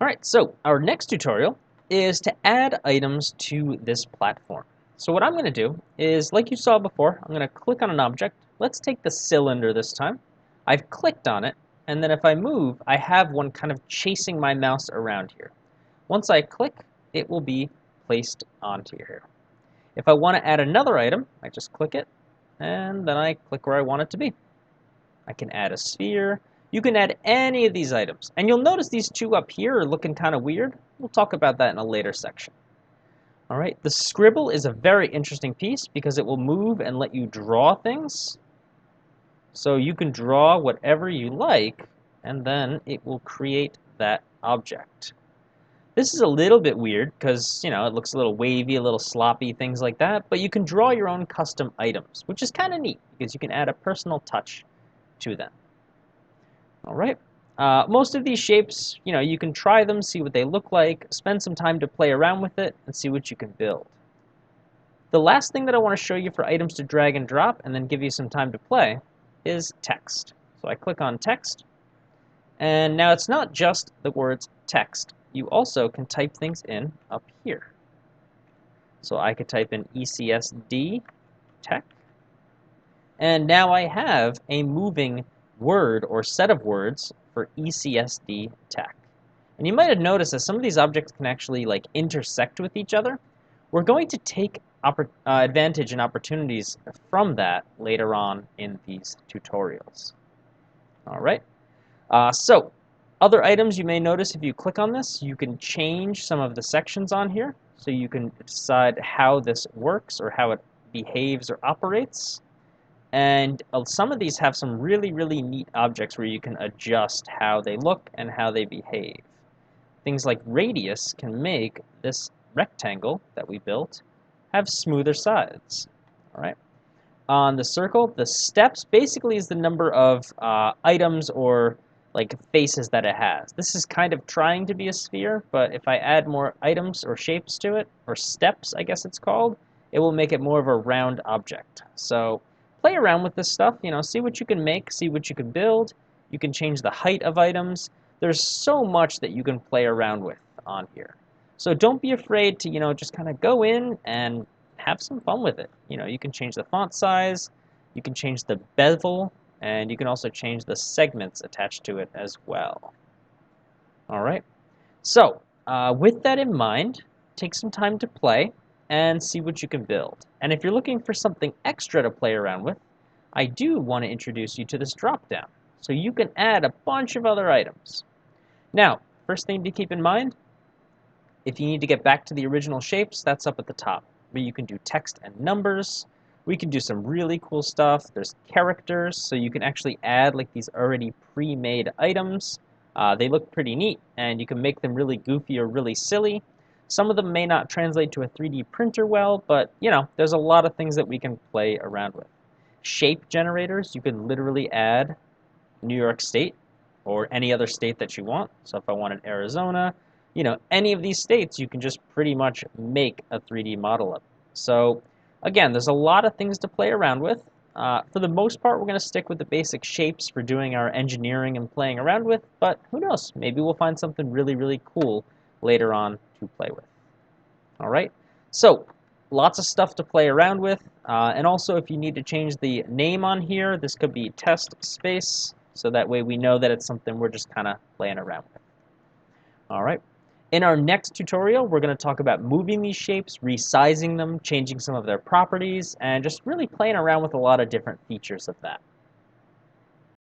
Alright, so our next tutorial is to add items to this platform. So what I'm going to do is, like you saw before, I'm going to click on an object. Let's take the cylinder this time. I've clicked on it, and then if I move, I have one kind of chasing my mouse around here. Once I click, it will be placed onto here. If I want to add another item, I just click it, and then I click where I want it to be. I can add a sphere. You can add any of these items. And you'll notice these two up here are looking kind of weird. We'll talk about that in a later section. All right, the scribble is a very interesting piece because it will move and let you draw things. So you can draw whatever you like, and then it will create that object. This is a little bit weird because, you know, it looks a little wavy, a little sloppy, things like that, but you can draw your own custom items, which is kind of neat because you can add a personal touch to them. All right. Most of these shapes, you know, you can try them, see what they look like, spend some time to play around with it, and see what you can build. The last thing that I want to show you for items to drag and drop and then give you some time to play is text. So I click on text, and now it's not just the words text. You also can type things in up here. So I could type in ECSD tech, and now I have a moving word or set of words for ECSD tech. And you might have noticed that some of these objects can actually like intersect with each other. We're going to take advantage and opportunities from that later on in these tutorials. All right. So other items you may notice if you click on this, you can change some of the sections on here. So you can decide how this works or how it behaves or operates. And some of these have some really, really neat objects where you can adjust how they look and how they behave. Things like radius can make this rectangle that we built have smoother sides. All right. On the circle, the steps basically is the number of items or like faces that it has. This is kind of trying to be a sphere, but if I add more items or shapes to it, or steps, I guess it's called, it will make it more of a round object. So play around with this stuff, you know, see what you can make, see what you can build. You can change the height of items. There's so much that you can play around with on here. So don't be afraid to, you know, just kind of go in and have some fun with it. You know, you can change the font size, you can change the bevel, and you can also change the segments attached to it as well. All right. So with that in mind, take some time to play and see what you can build. And if you're looking for something extra to play around with, I do want to introduce you to this drop-down. So you can add a bunch of other items. Now, first thing to keep in mind, if you need to get back to the original shapes, that's up at the top, where you can do text and numbers. We can do some really cool stuff. There's characters, so you can actually add like these already pre-made items. They look pretty neat, and you can make them really goofy or really silly. Some of them may not translate to a 3D printer well, but you know, there's a lot of things that we can play around with. Shape generators, you can literally add New York State or any other state that you want. So if I wanted Arizona, you know, any of these states, you can just pretty much make a 3D model of. So again, there's a lot of things to play around with. For the most part, we're going to stick with the basic shapes for doing our engineering and playing around with, but who knows? Maybe we'll find something really, really cool later on to play with. All right, so lots of stuff to play around with, and also if you need to change the name on here, this could be test space, so that way we know that it's something we're just kind of playing around with. All right. In our next tutorial, we're going to talk about moving these shapes, resizing them, changing some of their properties, and just really playing around with a lot of different features of that.